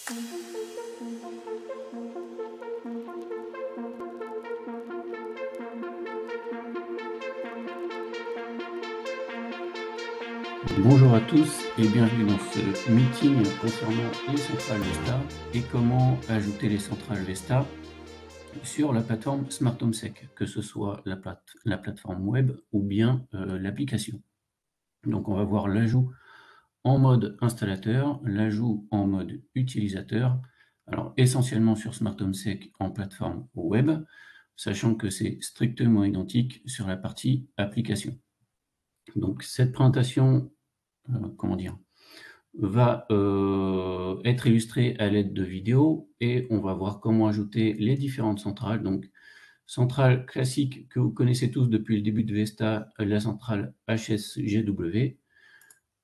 Bonjour à tous et bienvenue dans ce meeting concernant les centrales Vesta et comment ajouter les centrales Vesta sur la plateforme Smart Home Sec, que ce soit la plateforme web ou bien l'application. Donc on va voir l'ajout en mode installateur, l'ajout en mode utilisateur, alors essentiellement sur Smart Home Sec en plateforme web, sachant que c'est strictement identique sur la partie application. Donc cette présentation va être illustrée à l'aide de vidéos et on va voir comment ajouter les différentes centrales. Donc, centrale classique que vous connaissez tous depuis le début de Vesta, la centrale HSGW,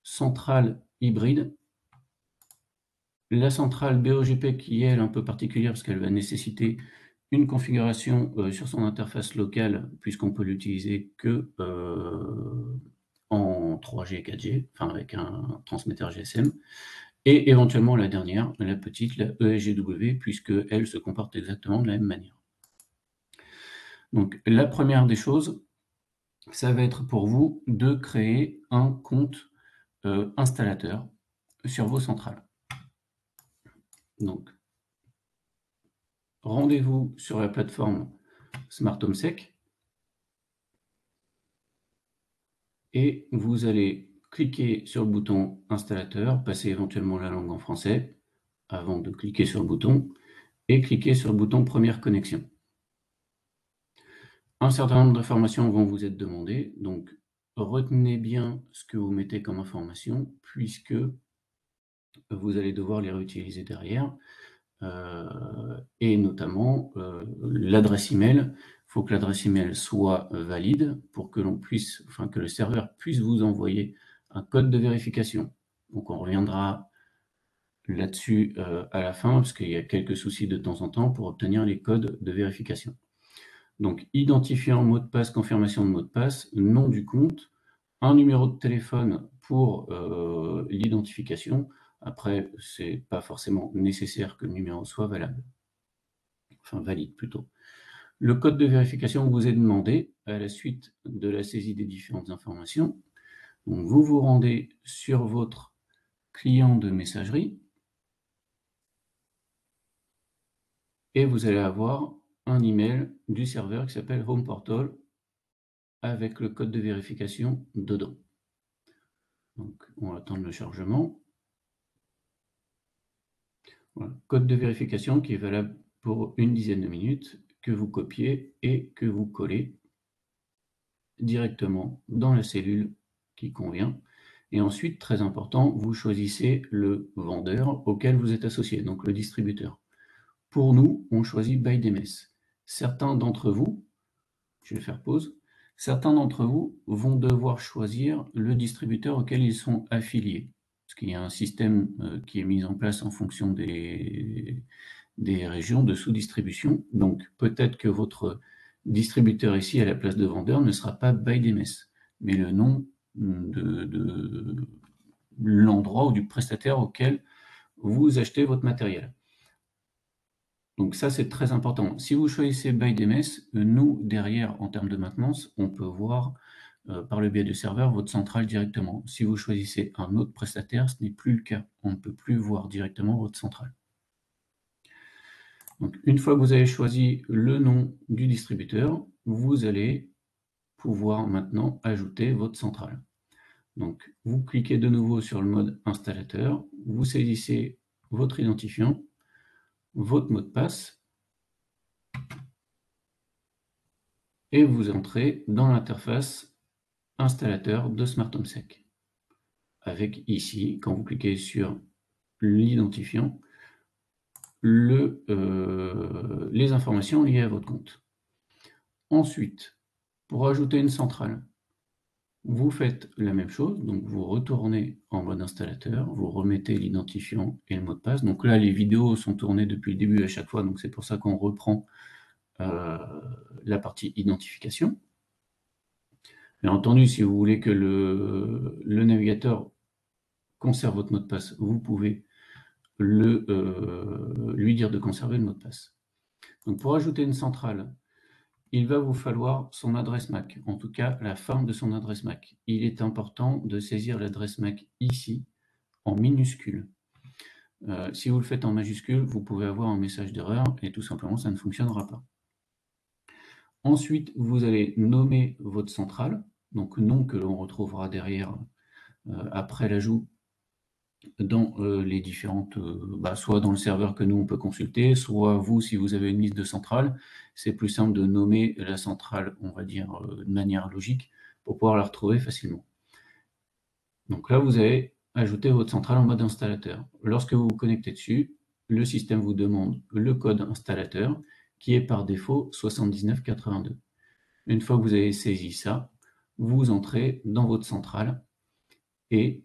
centrale hybride, la centrale BOGP qui est elle un peu particulière parce qu'elle va nécessiter une configuration sur son interface locale puisqu'on peut l'utiliser que en 3G et 4G, enfin avec un transmetteur GSM, et éventuellement la dernière, la petite, la ESGW, puisque elle se comporte exactement de la même manière. Donc la première des choses, ça va être pour vous de créer un compte installateur sur vos centrales. Donc rendez-vous sur la plateforme Smart Home Sec et vous allez cliquer sur le bouton installateur, passer éventuellement la langue en français avant de cliquer sur le bouton et cliquer sur le bouton première connexion. Un certain nombre d'informations vont vous être demandées, donc retenez bien ce que vous mettez comme information puisque vous allez devoir les réutiliser derrière et notamment l'adresse email. Il faut que l'adresse email soit valide pour que l'on puisse, enfin que le serveur puisse vous envoyer un code de vérification. Donc on reviendra là-dessus à la fin parce qu'il y a quelques soucis de temps en temps pour obtenir les codes de vérification. Donc identifiant, mot de passe, confirmation de mot de passe, nom du compte, un numéro de téléphone pour l'identification. Après, c'est pas forcément nécessaire que le numéro soit valable. Enfin, valide plutôt. Le code de vérification vous est demandé à la suite de la saisie des différentes informations. Donc, vous vous rendez sur votre client de messagerie et vous allez avoir un email du serveur qui s'appelle Home Portal avec le code de vérification dedans. Donc, on va attendre le chargement. Voilà. Code de vérification qui est valable pour une dizaine de minutes, que vous copiez et que vous collez directement dans la cellule qui convient. Et ensuite, très important, vous choisissez le vendeur auquel vous êtes associé, donc le distributeur. Pour nous, on choisit ByDMS. Certains d'entre vous, je vais faire pause, certains d'entre vous vont devoir choisir le distributeur auquel ils sont affiliés. Parce qu'il y a un système qui est mis en place en fonction des régions de sous-distribution. Donc peut-être que votre distributeur ici à la place de vendeur ne sera pas ByDMS, mais le nom de l'endroit ou du prestataire auquel vous achetez votre matériel. Donc ça, c'est très important. Si vous choisissez ByDMS, nous, derrière, en termes de maintenance, on peut voir par le biais du serveur votre centrale directement. Si vous choisissez un autre prestataire, ce n'est plus le cas. On ne peut plus voir directement votre centrale. Donc, une fois que vous avez choisi le nom du distributeur, vous allez pouvoir maintenant ajouter votre centrale. Donc, vous cliquez de nouveau sur le mode installateur, vous saisissez votre identifiant, votre mot de passe, et vous entrez dans l'interface installateur de Smart Home Sec. Avec ici, quand vous cliquez sur l'identifiant, les informations liées à votre compte. Ensuite, pour ajouter une centrale, vous faites la même chose, donc vous retournez en mode installateur, vous remettez l'identifiant et le mot de passe. Donc là, les vidéos sont tournées depuis le début à chaque fois, donc c'est pour ça qu'on reprend la partie identification. Bien entendu, si vous voulez que le navigateur conserve votre mot de passe, vous pouvez lui dire de conserver le mot de passe. Donc pour ajouter une centrale, il va vous falloir son adresse MAC, en tout cas la fin de son adresse MAC. Il est important de saisir l'adresse MAC ici, en minuscule. Si vous le faites en majuscule, vous pouvez avoir un message d'erreur et tout simplement ça ne fonctionnera pas. Ensuite, vous allez nommer votre centrale, donc nom que l'on retrouvera derrière après l'ajout dans les différentes, soit dans le serveur que nous on peut consulter, soit vous si vous avez une liste de centrales, c'est plus simple de nommer la centrale, on va dire, de manière logique, pour pouvoir la retrouver facilement. Donc là, vous avez ajouté votre centrale en mode installateur. Lorsque vous vous connectez dessus, le système vous demande le code installateur, qui est par défaut 7982. Une fois que vous avez saisi ça, vous entrez dans votre centrale et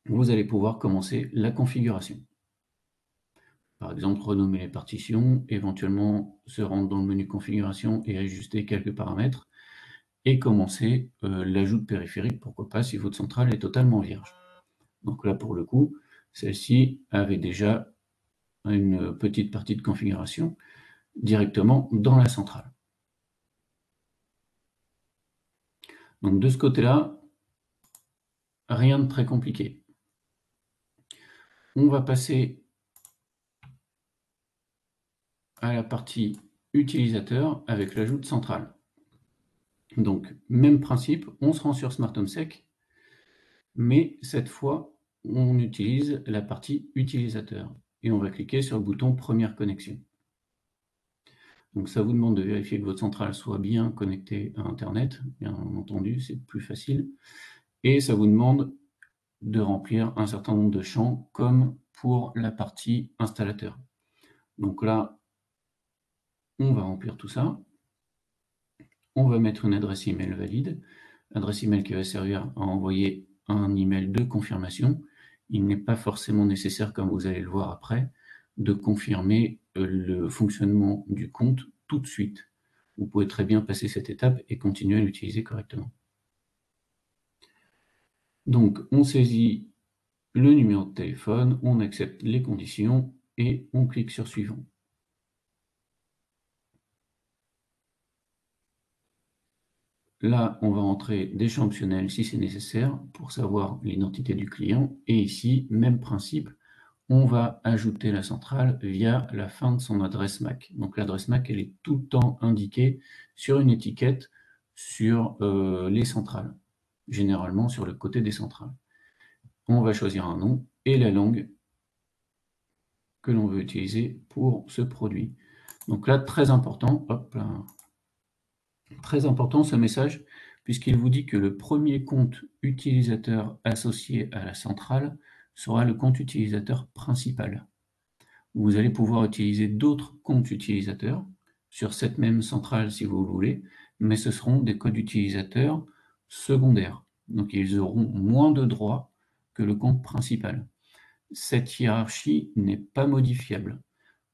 vous allez pouvoir commencer la configuration. Par exemple, renommer les partitions, éventuellement se rendre dans le menu configuration et ajuster quelques paramètres, et commencer l'ajout de périphériques, pourquoi pas, si votre centrale est totalement vierge. Donc là, pour le coup, celle-ci avait déjà une petite partie de configuration directement dans la centrale. Donc de ce côté-là, rien de très compliqué. On va passer à la partie utilisateur avec l'ajout de centrale. Donc, même principe, on se rend sur Smart Home Sec, mais cette fois, on utilise la partie utilisateur et on va cliquer sur le bouton Première connexion. Donc, ça vous demande de vérifier que votre centrale soit bien connectée à Internet, bien entendu, c'est plus facile, et ça vous demande de remplir un certain nombre de champs, comme pour la partie installateur. Donc là, on va remplir tout ça. On va mettre une adresse email valide, adresse email qui va servir à envoyer un email de confirmation. Il n'est pas forcément nécessaire, comme vous allez le voir après, de confirmer le fonctionnement du compte tout de suite. Vous pouvez très bien passer cette étape et continuer à l'utiliser correctement. Donc, on saisit le numéro de téléphone, on accepte les conditions et on clique sur suivant. Là, on va entrer des champs optionnels si c'est nécessaire pour savoir l'identité du client. Et ici, même principe, on va ajouter la centrale via la fin de son adresse MAC. Donc l'adresse MAC, elle est tout le temps indiquée sur une étiquette sur les centrales, généralement sur le côté des centrales. On va choisir un nom et la langue que l'on veut utiliser pour ce produit. Donc là, très important, hop là, très important ce message, puisqu'il vous dit que le premier compte utilisateur associé à la centrale sera le compte utilisateur principal. Vous allez pouvoir utiliser d'autres comptes utilisateurs sur cette même centrale si vous voulez, mais ce seront des codes utilisateurs secondaires. Donc ils auront moins de droits que le compte principal. Cette hiérarchie n'est pas modifiable.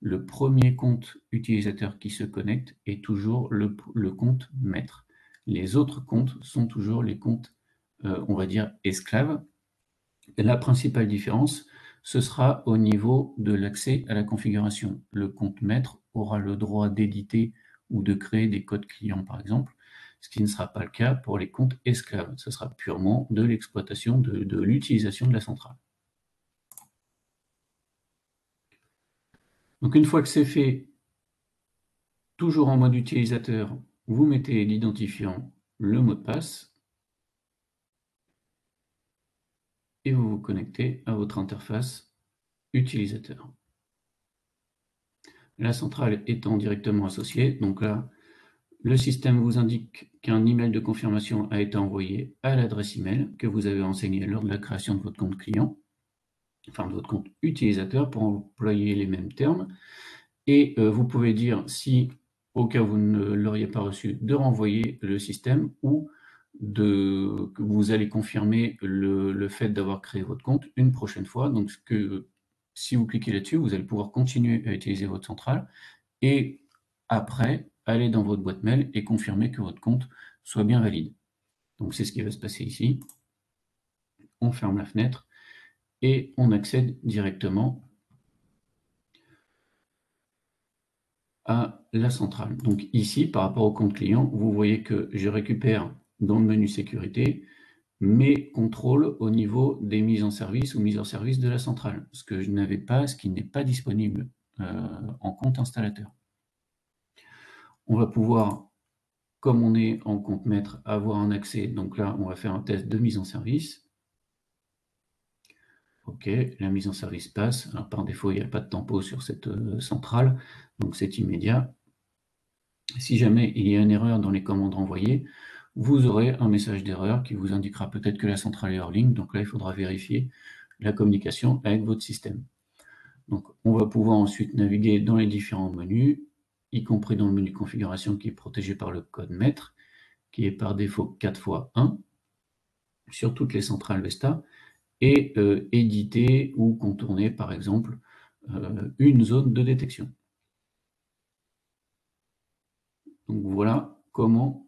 Le premier compte utilisateur qui se connecte est toujours le compte maître. Les autres comptes sont toujours les comptes, on va dire, esclaves. Et la principale différence, ce sera au niveau de l'accès à la configuration. Le compte maître aura le droit d'éditer ou de créer des codes clients, par exemple, ce qui ne sera pas le cas pour les comptes esclaves. Ce sera purement de l'exploitation, de l'utilisation de la centrale. Donc une fois que c'est fait, toujours en mode utilisateur, vous mettez l'identifiant, le mot de passe, et vous vous connectez à votre interface utilisateur. La centrale étant directement associée, donc là, le système vous indique qu'un email de confirmation a été envoyé à l'adresse email que vous avez renseignée lors de la création de votre compte client, enfin de votre compte utilisateur pour employer les mêmes termes. Et vous pouvez dire, si au cas où vous ne l'auriez pas reçu, de renvoyer le système ou que vous allez confirmer le fait d'avoir créé votre compte une prochaine fois. Donc si vous cliquez là-dessus, vous allez pouvoir continuer à utiliser votre centrale et après, aller dans votre boîte mail et confirmer que votre compte soit bien valide. Donc c'est ce qui va se passer ici. On ferme la fenêtre et on accède directement à la centrale. Donc ici, par rapport au compte client, vous voyez que je récupère dans le menu sécurité mes contrôles au niveau des mises en service ou mises en service de la centrale, ce que je n'avais pas, ce qui n'est pas disponible en compte installateur. On va pouvoir, comme on est en compte maître, avoir un accès. Donc là, on va faire un test de mise en service. OK, la mise en service passe. Alors, par défaut, il n'y a pas de tempo sur cette centrale, donc c'est immédiat. Si jamais il y a une erreur dans les commandes renvoyées, vous aurez un message d'erreur qui vous indiquera peut-être que la centrale est hors ligne. Donc là, il faudra vérifier la communication avec votre système. Donc, on va pouvoir ensuite naviguer dans les différents menus, y compris dans le menu configuration qui est protégé par le code maître, qui est par défaut 4x1 sur toutes les centrales Vesta, et éditer ou contourner, par exemple, une zone de détection. Donc voilà comment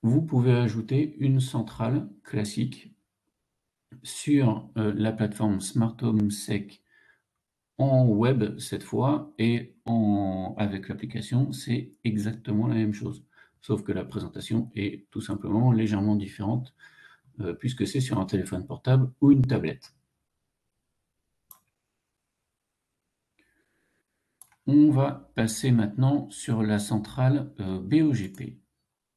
vous pouvez ajouter une centrale classique sur la plateforme Smart Home Sec en web cette fois, et avec l'application, c'est exactement la même chose. Sauf que la présentation est tout simplement légèrement différente puisque c'est sur un téléphone portable ou une tablette. On va passer maintenant sur la centrale BOGP.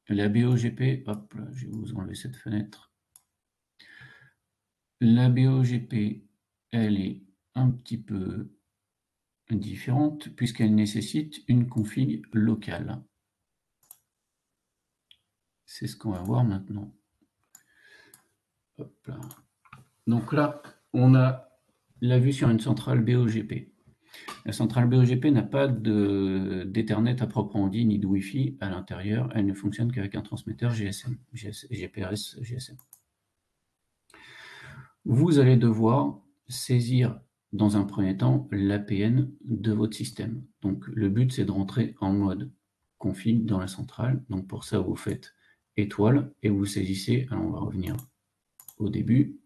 La BOGP, hop, là, je vais vous enlever cette fenêtre. La BOGP, elle est un petit peu différente puisqu'elle nécessite une config locale. C'est ce qu'on va voir maintenant. Hop là. Donc là, on a la vue sur une centrale BOGP. La centrale BOGP n'a pas d'Ethernet à proprement dit, ni de Wi-Fi à l'intérieur. Elle ne fonctionne qu'avec un transmetteur GSM, GPRS GSM. Vous allez devoir saisir dans un premier temps l'APN de votre système. Donc le but, c'est de rentrer en mode config dans la centrale. Donc pour ça, vous faites étoile et vous saisissez. Alors on va revenir au début.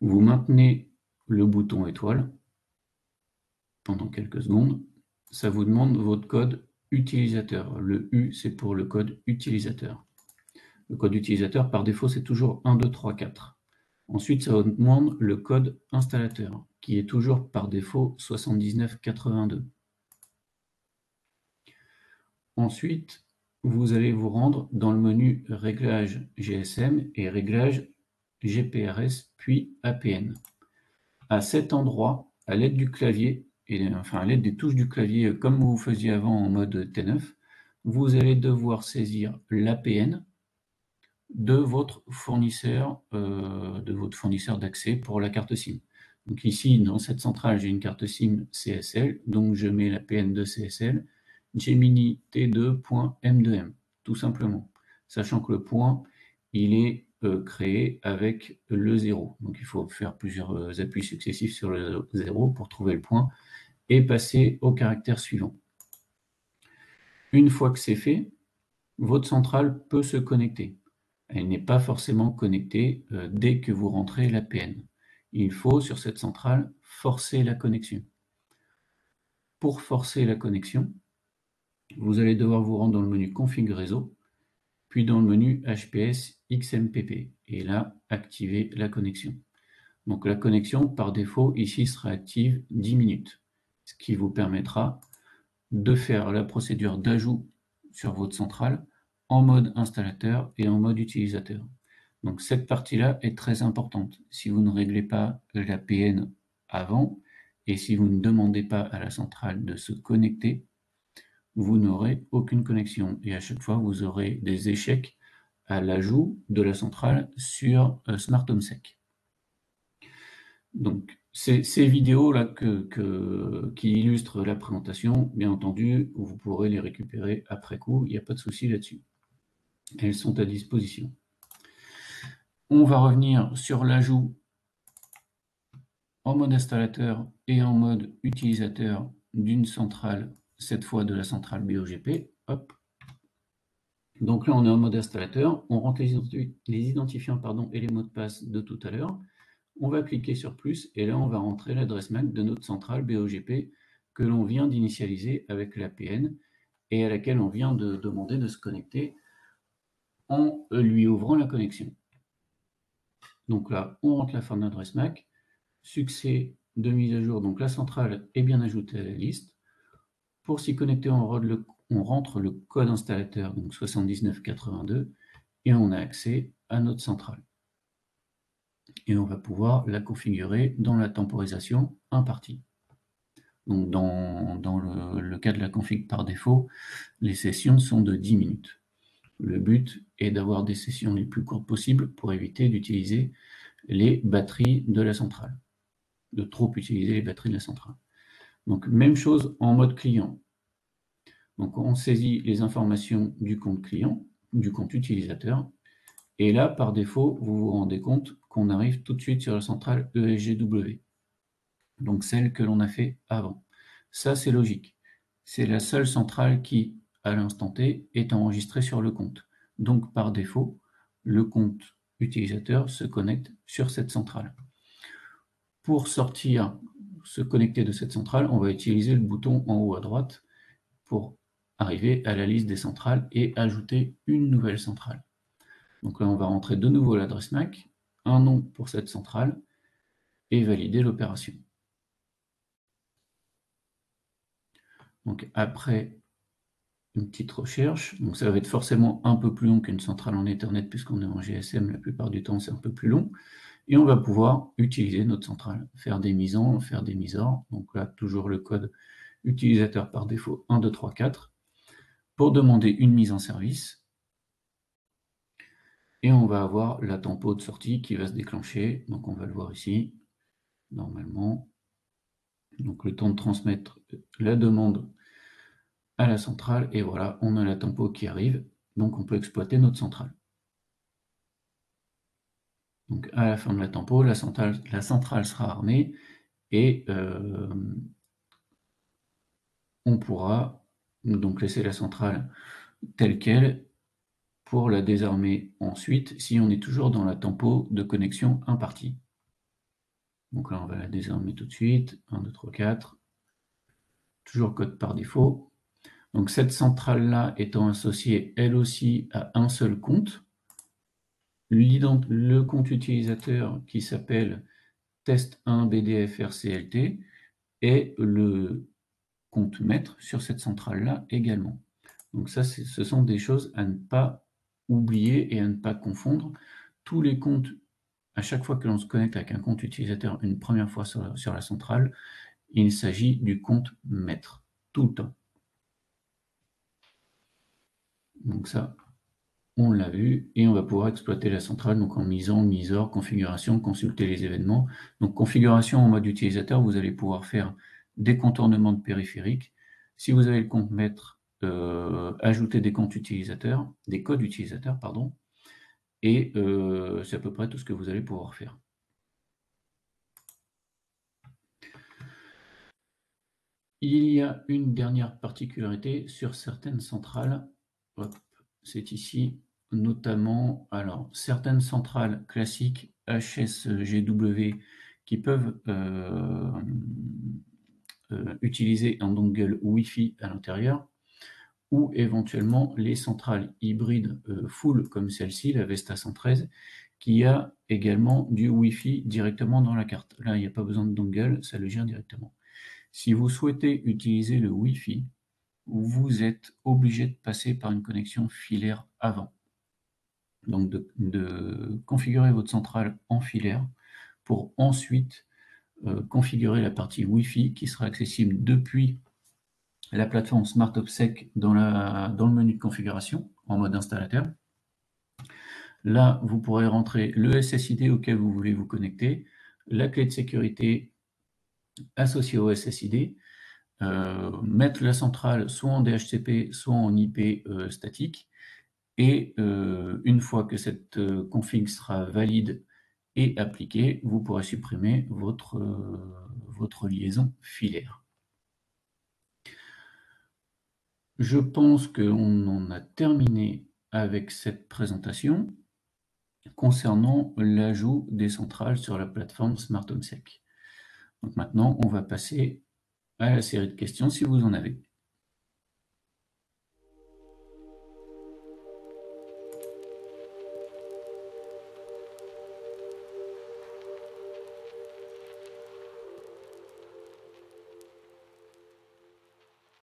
Vous maintenez le bouton étoile pendant quelques secondes. Ça vous demande votre code utilisateur. Le U, c'est pour le code utilisateur. Le code utilisateur, par défaut, c'est toujours 1, 2, 3, 4. Ensuite, ça vous demande le code installateur, qui est toujours par défaut 7982. Ensuite, vous allez vous rendre dans le menu Réglages GSM et Réglages GPRS, puis APN. À cet endroit, à l'aide du clavier, enfin à l'aide des touches du clavier, comme vous faisiez avant en mode T9, vous allez devoir saisir l'APN de votre fournisseur d'accès pour la carte SIM. Donc ici, dans cette centrale, j'ai une carte SIM CSL, donc je mets l'APN de CSL, Gemini T2.M2M, tout simplement, sachant que le point, il est créé avec le 0. Donc il faut faire plusieurs appuis successifs sur le 0 pour trouver le point et passer au caractère suivant. Une fois que c'est fait, votre centrale peut se connecter. Elle n'est pas forcément connectée dès que vous rentrez l'APN. Il faut, sur cette centrale, forcer la connexion. Pour forcer la connexion, vous allez devoir vous rendre dans le menu Config réseau, puis dans le menu HPS XMPP, et là, activer la connexion. Donc la connexion, par défaut, ici, sera active 10 minutes, ce qui vous permettra de faire la procédure d'ajout sur votre centrale en mode installateur et en mode utilisateur. Donc cette partie-là est très importante. Si vous ne réglez pas l'APN avant et si vous ne demandez pas à la centrale de se connecter, vous n'aurez aucune connexion. Et à chaque fois, vous aurez des échecs à l'ajout de la centrale sur Smart Home Sec. Donc, ces vidéos-là qui illustrent la présentation, bien entendu, vous pourrez les récupérer après coup, il n'y a pas de souci là-dessus. Elles sont à disposition. On va revenir sur l'ajout en mode installateur et en mode utilisateur d'une centrale, cette fois de la centrale BOGP. Hop. Donc là, on est en mode installateur, on rentre les identifiants et les mots de passe de tout à l'heure. On va cliquer sur plus et là, on va rentrer l'adresse MAC de notre centrale BOGP que l'on vient d'initialiser avec l'APN et à laquelle on vient de demander de se connecter en lui ouvrant la connexion. Donc là, on rentre la fin de l'adresse MAC, succès de mise à jour, donc la centrale est bien ajoutée à la liste. Pour s'y connecter, on rentre le code installateur, donc 7982, et on a accès à notre centrale. Et on va pouvoir la configurer dans la temporisation impartie. Donc dans le cas de la config par défaut, les sessions sont de 10 minutes. Le but est d'avoir des sessions les plus courtes possibles pour éviter d'utiliser les batteries de la centrale, de trop utiliser les batteries de la centrale. Donc même chose en mode client. Donc on saisit les informations du compte client, du compte utilisateur, et là par défaut, vous vous rendez compte qu'on arrive tout de suite sur la centrale ESGW, donc celle que l'on a fait avant. Ça c'est logique. C'est la seule centrale qui, à l'instant T, est enregistrée sur le compte. Donc par défaut, le compte utilisateur se connecte sur cette centrale. Pour sortir, se connecter de cette centrale, on va utiliser le bouton en haut à droite pour arriver à la liste des centrales et ajouter une nouvelle centrale. Donc là, on va rentrer de nouveau l'adresse MAC, un nom pour cette centrale et valider l'opération. Donc après une petite recherche, donc ça va être forcément un peu plus long qu'une centrale en Ethernet puisqu'on est en GSM, la plupart du temps c'est un peu plus long, et on va pouvoir utiliser notre centrale, faire des mises en, faire des mises hors. Donc là, toujours le code utilisateur par défaut 1, 2, 3, 4, pour demander une mise en service. Et on va avoir la tempo de sortie qui va se déclencher. Donc on va le voir ici, normalement. Donc le temps de transmettre la demande à la centrale. Et voilà, on a la tempo qui arrive. Donc on peut exploiter notre centrale. Donc à la fin de la tempo, la centrale sera armée et on pourra donc laisser la centrale telle qu'elle pour la désarmer ensuite si on est toujours dans la tempo de connexion impartie. Donc là, on va la désarmer tout de suite. 1, 2, 3, 4. Toujours code par défaut. Donc cette centrale-là étant associée, elle aussi, à un seul compte. Le compte utilisateur qui s'appelle test1 BDFRCLT et le compte maître sur cette centrale-là également. Donc ça, ce sont des choses à ne pas oublier et à ne pas confondre. Tous les comptes, à chaque fois que l'on se connecte avec un compte utilisateur une première fois sur la centrale, il s'agit du compte maître, tout le temps. Donc ça, on l'a vu, et on va pouvoir exploiter la centrale donc en mise en, mise hors, configuration, consulter les événements. Donc configuration en mode utilisateur, vous allez pouvoir faire des contournements de périphériques. Si vous avez le compte maître, ajouter des comptes utilisateurs, des codes utilisateurs, pardon, et c'est à peu près tout ce que vous allez pouvoir faire. Il y a une dernière particularité sur certaines centrales, c'est ici, notamment, alors, certaines centrales classiques HSGW qui peuvent utiliser un dongle Wi-Fi à l'intérieur, ou éventuellement les centrales hybrides full comme celle-ci, la Vesta 113, qui a également du Wi-Fi directement dans la carte. Là, il n'y a pas besoin de dongle, ça le gère directement. Si vous souhaitez utiliser le Wi-Fi, vous êtes obligé de passer par une connexion filaire avant. Donc de configurer votre centrale en filaire pour ensuite configurer la partie Wi-Fi qui sera accessible depuis la plateforme SmartOpsec dans le menu de configuration en mode installateur. Là, vous pourrez rentrer le SSID auquel vous voulez vous connecter, la clé de sécurité associée au SSID, mettre la centrale soit en DHCP, soit en IP statique, et une fois que cette config sera valide et appliquée, vous pourrez supprimer votre liaison filaire. Je pense qu'on en a terminé avec cette présentation. concernant l'ajout des centrales sur la plateforme Smart Home Sec. Donc maintenant, on va passer à la série de questions si vous en avez.